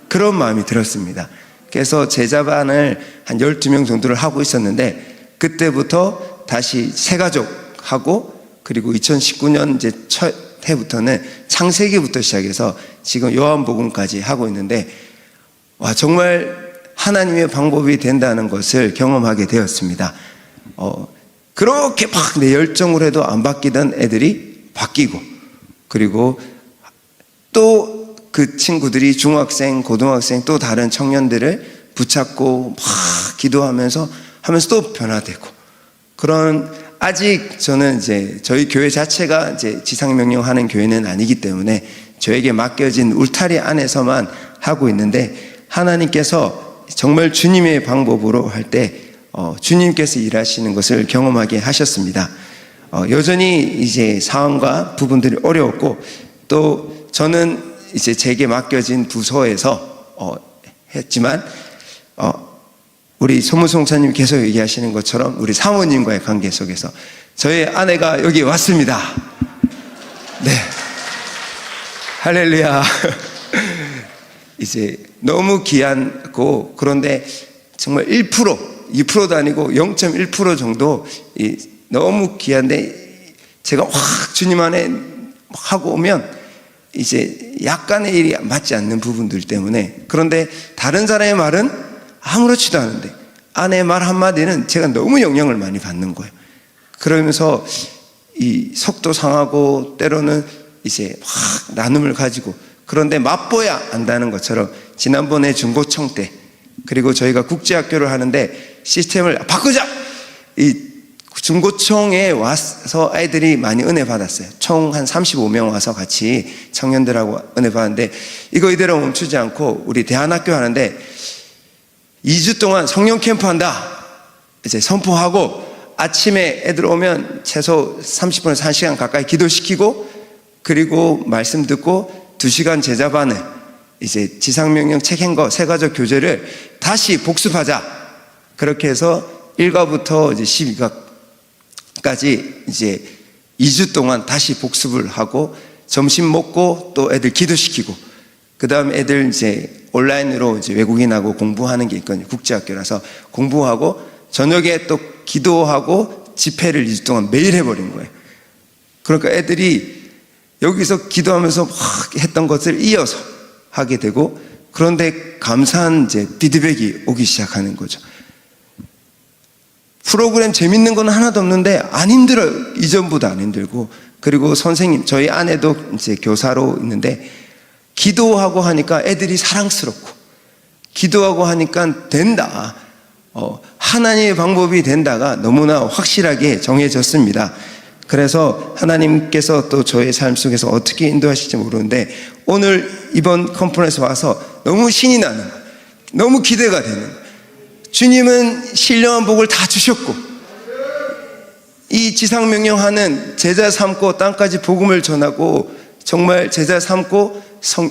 그런 마음이 들었습니다. 그래서 제자반을 한 12명 정도를 하고 있었는데, 그때부터 다시 새가족하고, 그리고 2019년 이제 첫 해부터는 창세기부터 시작해서 지금 요한복음까지 하고 있는데, 와, 정말 하나님의 방법이 된다는 것을 경험하게 되었습니다. 그렇게 막 내 열정을 해도 안 바뀌던 애들이 바뀌고, 그리고 또 그 친구들이 중학생, 고등학생, 또 다른 청년들을 붙잡고 막 기도하면서 또 변화되고, 그런, 아직 저는 이제 저희 교회 자체가 이제 지상명령하는 교회는 아니기 때문에 저에게 맡겨진 울타리 안에서만 하고 있는데, 하나님께서 정말 주님의 방법으로 할 때 주님께서 일하시는 것을 경험하게 하셨습니다. 여전히 이제 상황과 부분들이 어려웠고, 또 저는 이제 제게 맡겨진 부서에서 했지만, 우리 손문수 목사님 계속 얘기하시는 것처럼 우리 사모님과의 관계 속에서 저희 아내가 여기 왔습니다. 네, 할렐루야. 이제 너무 귀하고, 그런데 정말 1%, 2%도 아니고 0.1% 정도 너무 귀한데, 제가 확 주님 안에 하고 오면 이제 약간의 일이 맞지 않는 부분들 때문에, 그런데 다른 사람의 말은 아무렇지도 않은데 아내의 말 한마디는 제가 너무 영향을 많이 받는 거예요. 그러면서 이 속도 상하고, 때로는 이제 확 나눔을 가지고, 그런데 맛보야 안다는 것처럼 지난번에 중고청 때, 그리고 저희가 국제학교를 하는데 시스템을 바꾸자! 이 중고청에 와서 애들이 많이 은혜 받았어요. 총 한 35명 와서 같이 청년들하고 은혜 받았는데, 이거 이대로 멈추지 않고 우리 대안학교 하는데 2주 동안 성령 캠프 한다 이제 선포하고, 아침에 애들 오면 최소 30분에서 1시간 가까이 기도시키고, 그리고 말씀 듣고 2시간 제자반을 이제 지상명령 책한 거 새가족 교제를 다시 복습하자. 그렇게 해서 1과부터 이제 12과까지 이제 2주 동안 다시 복습을 하고, 점심 먹고 또 애들 기도시키고, 그 다음에 애들 이제 온라인으로 이제 외국인하고 공부하는 게 있거든요. 국제학교라서 공부하고, 저녁에 또 기도하고 집회를 2주 동안 매일 해버린 거예요. 그러니까 애들이 여기서 기도하면서 막 했던 것을 이어서 하게 되고, 그런데 감사한 이제 피드백이 오기 시작하는 거죠. 프로그램 재밌는 건 하나도 없는데 안 힘들어요. 이전보다 안 힘들고, 그리고 선생님, 저희 아내도 이제 교사로 있는데, 기도하고 하니까 애들이 사랑스럽고, 기도하고 하니까 된다. 하나님의 방법이 된다가 너무나 확실하게 정해졌습니다. 그래서 하나님께서 또 저의 삶 속에서 어떻게 인도하실지 모르는데, 오늘 이번 컨퍼런스 와서 너무 신이 나는 거예요. 너무 기대가 되는 거예요. 주님은 신령한 복을 다 주셨고, 이 지상명령하는 제자 삼고 땅까지 복음을 전하고, 정말 제자 삼고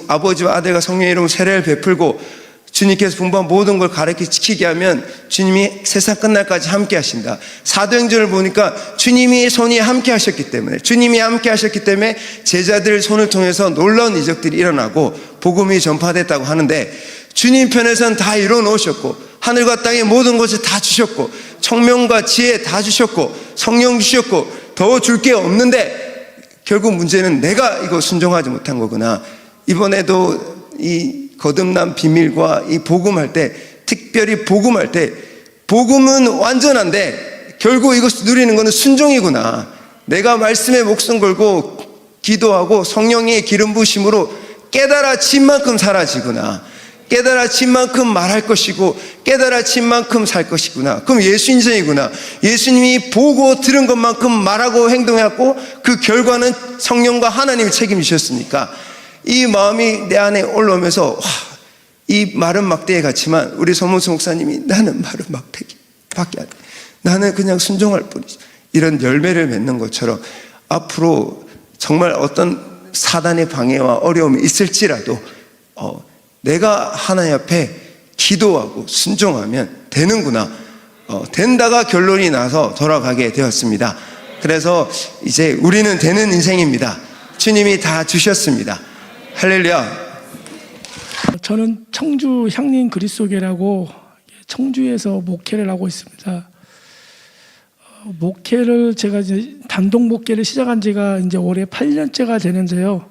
아버지와 아들과 성령의 이름으로 세례를 베풀고, 주님께서 분부한 모든 걸 가르쳐 지키게 하면 주님이 세상 끝날까지 함께 하신다. 사도행전을 보니까 주님이 손이 함께 하셨기 때문에, 주님이 함께 하셨기 때문에 제자들 손을 통해서 놀라운 이적들이 일어나고 복음이 전파됐다고 하는데, 주님 편에서는 다 이뤄 놓으셨고, 하늘과 땅의 모든 것을 다 주셨고, 청명과 지혜 다 주셨고, 성령 주셨고, 더 줄 게 없는데, 결국 문제는 내가 이거 순종하지 못한 거구나. 이번에도 이 거듭난 비밀과 이 복음할 때, 특별히 복음할 때, 복음은 완전한데 결국 이것 누리는 것은 순종이구나. 내가 말씀에 목숨 걸고 기도하고 성령의 기름 부으심으로 깨달아진 만큼 사라지구나. 깨달아진 만큼 말할 것이고, 깨달아진 만큼 살 것이구나. 그럼 예수 인생이구나. 예수님이 보고 들은 것만큼 말하고 행동했고, 그 결과는 성령과 하나님이 책임지셨으니까, 이 마음이 내 안에 올라오면서, 와, 이 마른 막대기 같지만 우리 손문수 목사님이 나는 마른 막대기 밖에 안 돼. 나는 그냥 순종할 뿐이지. 이런 열매를 맺는 것처럼, 앞으로 정말 어떤 사단의 방해와 어려움이 있을지라도 내가 하나님 앞에 기도하고 순종하면 되는구나, 된다가 결론이 나서 돌아가게 되었습니다. 그래서 이제 우리는 되는 인생입니다. 주님이 다 주셨습니다. 할렐루야. 저는 청주 향림 그리스도교라고 청주에서 목회를 하고 있습니다. 목회를 제가 이제 단독 목회를 시작한 지가 이제 올해 8년째가 되는데요.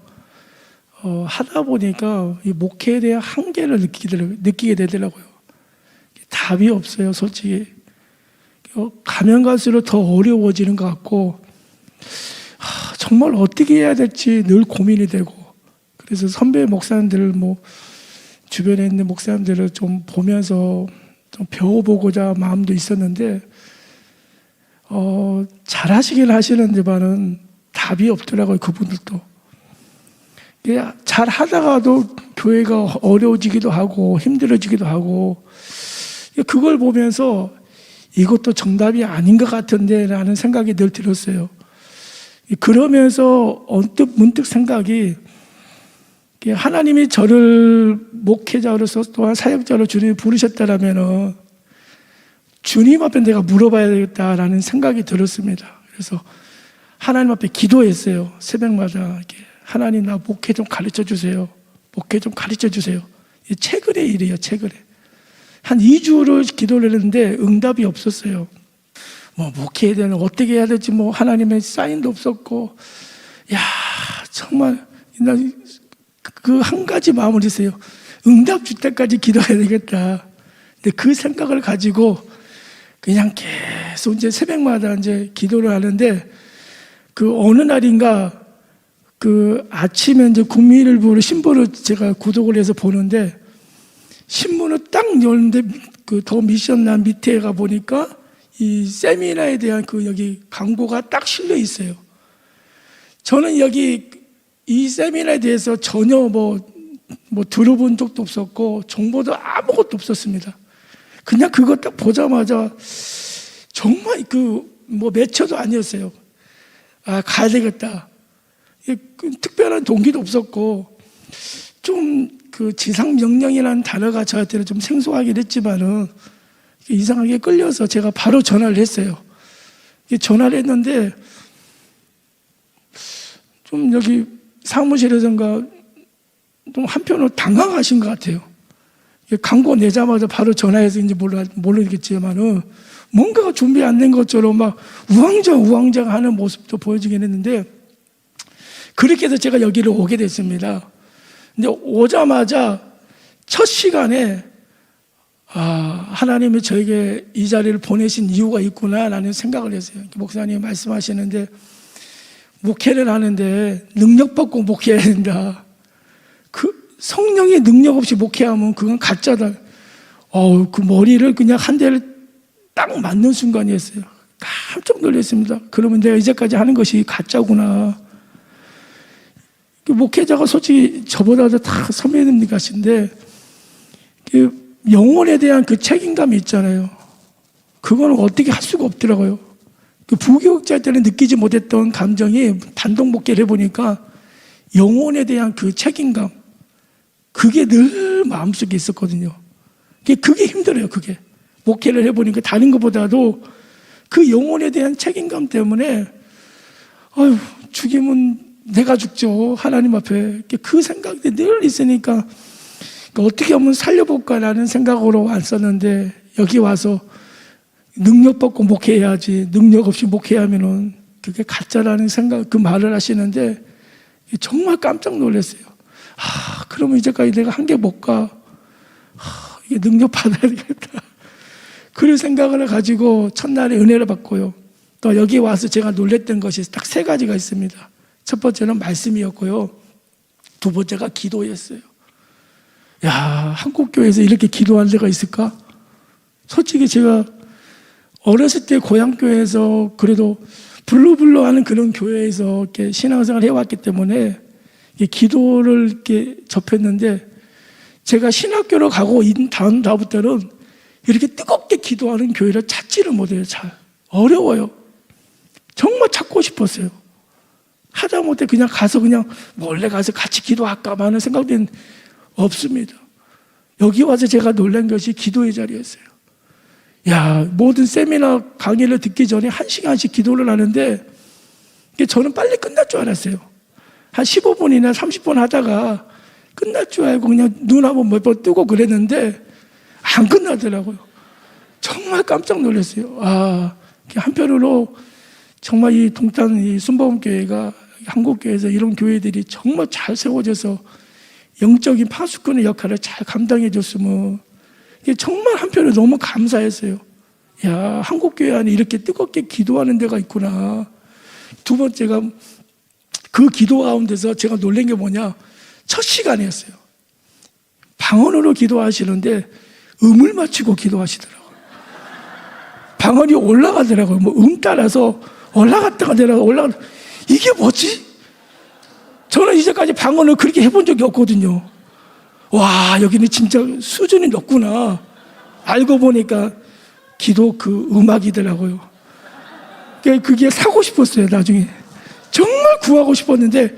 하다 보니까 이 목회에 대한 한계를 느끼게 되더라고요. 답이 없어요, 솔직히. 가면 갈수록 더 어려워지는 것 같고, 정말 어떻게 해야 될지 늘 고민이 되고, 그래서 선배 목사님들을 주변에 있는 목사님들을 좀 보면서 좀 배워보고자 마음도 있었는데, 잘하시긴 하시는데만은 답이 없더라고요, 그분들도. 잘 하다가도 교회가 어려워지기도 하고 힘들어지기도 하고, 그걸 보면서 이것도 정답이 아닌 것 같은데 라는 생각이 늘 들었어요. 그러면서 언뜻 문득 생각이, 하나님이 저를 목회자로서 또한 사역자로 주님이 부르셨다라면 주님 앞에 내가 물어봐야 되겠다라는 생각이 들었습니다. 그래서 하나님 앞에 기도했어요. 새벽마다 이렇게, 하나님 나 목회 좀 가르쳐 주세요. 목회 좀 가르쳐 주세요. 최근의 일이에요. 최근에 한 2주를 기도를 했는데 응답이 없었어요. 목회에 대한 어떻게 해야 될지 하나님의 사인도 없었고, 정말 나 그 한 가지 마음을 했어요. 응답 줄 때까지 기도해야 되겠다. 근데 그 생각을 가지고 그냥 계속 이제 새벽마다 이제 기도를 하는데, 그 어느 날인가 그 아침에 이제 국민일보를 신보를 제가 구독을 해서 보는데, 신문을 딱 열는데 그 더 미션란 밑에 가 보니까 이 세미나에 대한 그 여기 광고가 딱 실려 있어요. 저는 여기 이 세미나에 대해서 전혀 들어본 적도 없었고 정보도 아무것도 없었습니다. 그냥 그거 딱 보자마자 정말 매처도 아니었어요. 가야 되겠다. 특별한 동기도 없었고, 좀 그 지상 명령이라는 단어가 저한테는 좀 생소하긴 했지만은 이상하게 끌려서 제가 바로 전화를 했어요. 전화를 했는데 좀 여기 사무실에선가 좀 한편으로 당황하신 것 같아요. 광고 내자마자 바로 전화해서 이제 모르겠지만은 뭔가가 준비 안 된 것처럼 막 우왕좌왕 하는 모습도 보여지긴 했는데, 그렇게 해서 제가 여기를 오게 됐습니다. 근데 오자마자 첫 시간에 하나님이 저에게 이 자리를 보내신 이유가 있구나라는 생각을 했어요. 목사님이 말씀하시는데 목회를 하는데 능력 받고 목회해야 된다. 그 성령의 능력 없이 목회하면 그건 가짜다. 그 머리를 그냥 한 대를 딱 맞는 순간이었어요. 깜짝 놀랐습니다. 그러면 내가 이제까지 하는 것이 가짜구나. 목회자가 솔직히 저보다도 다 선배님 같은데 영혼에 대한 그 책임감이 있잖아요. 그거는 어떻게 할 수가 없더라고요. 부교육자 때는 느끼지 못했던 감정이 단독 목회를 해보니까 영혼에 대한 그 책임감, 그게 늘 마음속에 있었거든요. 그게 힘들어요. 그게 목회를 해보니까 다른 것보다도 그 영혼에 대한 책임감 때문에 죽이면 내가 죽죠. 하나님 앞에. 그 생각이 늘 있으니까 어떻게 하면 살려볼까라는 생각으로 왔었는데, 여기 와서 능력 받고 목회해야지, 능력 없이 목회하면은 그게 가짜라는 생각, 그 말을 하시는데 정말 깜짝 놀랐어요. 그러면 이제까지 내가 한 게 못 가. 이게 능력 받아야 되겠다. 그런 생각을 가지고 첫날에 은혜를 받고요. 또 여기 와서 제가 놀랬던 것이 딱 3가지가 있습니다. 첫 번째는 말씀이었고요. 두 번째가 기도였어요. 한국교회에서 이렇게 기도할 데가 있을까? 솔직히 제가 어렸을 때 고향교회에서 그래도 불러불러 하는 그런 교회에서 이렇게 신앙생활을 해왔기 때문에 기도를 이렇게 접했는데, 제가 신학교로 가고 다음부터는 이렇게 뜨겁게 기도하는 교회를 찾지를 못해요. 잘 어려워요. 정말 찾고 싶었어요. 하다못해 그냥 가서 그냥 몰래 가서 같이 기도할까 하는 생각은 없습니다. 여기 와서 제가 놀란 것이 기도의 자리였어요. 야, 모든 세미나 강의를 듣기 전에 1시간씩 기도를 하는데 저는 빨리 끝날 줄 알았어요. 한 15분이나 30분 하다가 끝날 줄 알고 그냥 눈 한번 몇 번 뜨고 그랬는데 안 끝나더라고요. 정말 깜짝 놀랐어요. 아, 한편으로 정말 이 동탄 이 순복음교회가 한국교회에서 이런 교회들이 정말 잘 세워져서 영적인 파수꾼의 역할을 잘 감당해 줬으면 정말 한편으로 너무 감사했어요. 야, 한국교회 안에 이렇게 뜨겁게 기도하는 데가 있구나. 두 번째가 그 기도 가운데서 제가 놀란 게 뭐냐, 첫 시간이었어요. 방언으로 기도하시는데 음을 맞추고 기도하시더라고요. 방언이 올라가더라고요. 뭐 따라서 올라갔다가 내려가 이게 뭐지? 저는 이제까지 방언을 그렇게 해본 적이 없거든요. 와, 여기는 진짜 수준이 높구나. 알고 보니까 기도 그 음악이더라고요. 그게 사고 싶었어요, 나중에. 정말 구하고 싶었는데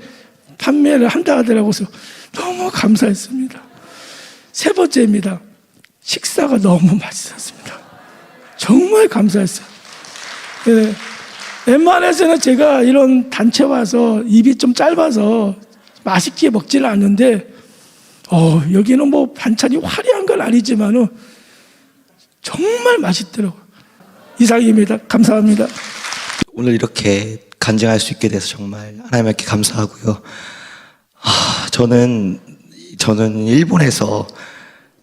판매를 한다 하더라고요. 너무 감사했습니다. 세 번째입니다. 식사가 너무 맛있었습니다. 정말 감사했어요. 네. 웬만해서는 제가 이런 단체 와서 입이 좀 짧아서 맛있게 먹지는 않는데 여기는 뭐 반찬이 화려한 건 아니지만은 정말 맛있더라고요. 이상입니다. 감사합니다. 오늘 이렇게 간증할 수 있게 돼서 정말 하나님께 감사하고요. 저는 일본에서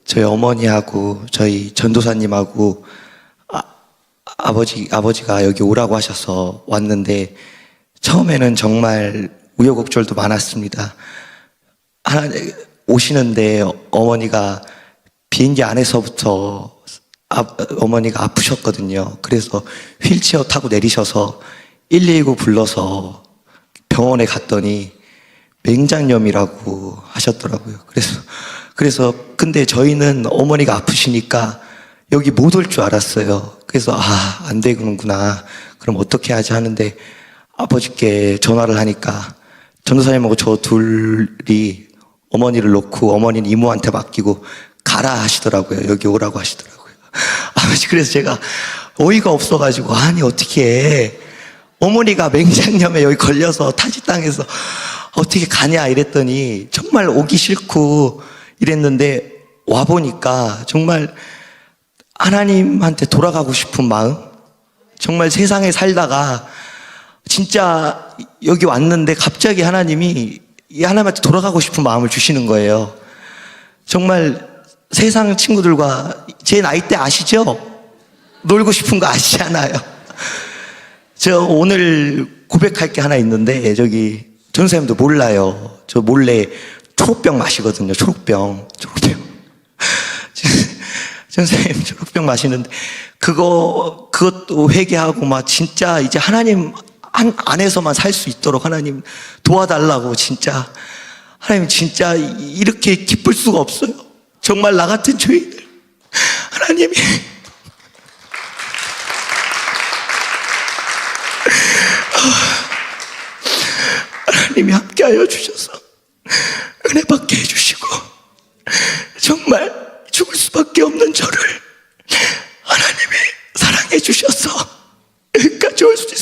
저희 어머니하고 저희 전도사님하고 아버지가 여기 오라고 하셔서 왔는데 처음에는 정말 우여곡절도 많았습니다. 오시는데 어머니가 비행기 안에서부터 어머니가 아프셨거든요. 그래서 휠체어 타고 내리셔서 119 불러서 병원에 갔더니 맹장염이라고 하셨더라고요. 그래서 근데 저희는 어머니가 아프시니까 여기 못 올 줄 알았어요. 그래서 안 되는구나. 그럼 어떻게 하지 하는데 아버지께 전화를 하니까 전도사님하고 저 둘이 어머니를 놓고 어머니는 이모한테 맡기고 가라 하시더라고요. 여기 오라고 하시더라고요. 아버지, 그래서 제가 어이가 없어가지고 아니 어떻게 해. 어머니가 맹장염에 여기 걸려서 타지땅에서 어떻게 가냐 이랬더니 정말 오기 싫고 이랬는데 와보니까 정말 하나님한테 돌아가고 싶은 마음, 정말 세상에 살다가 진짜 여기 왔는데 갑자기 하나님이 이 하나님한테 돌아가고 싶은 마음을 주시는 거예요. 정말 세상 친구들과 제 나이 때 아시죠? 놀고 싶은 거 아시잖아요. 저 오늘 고백할 게 하나 있는데 저기 전사님도 몰라요. 저 몰래 초록병 마시거든요. 초록병. 전사님 초록병 마시는데 그것도 회개하고 막 진짜 이제 하나님 안에서만 살 수 있도록 하나님 도와달라고 진짜 하나님 진짜 이렇게 기쁠 수가 없어요. 정말 나 같은 죄인을 하나님이 함께하여 주셔서 은혜 받게 해주시고 정말 죽을 수밖에 없는 저를 하나님이 사랑해 주셔서 여기까지 올 수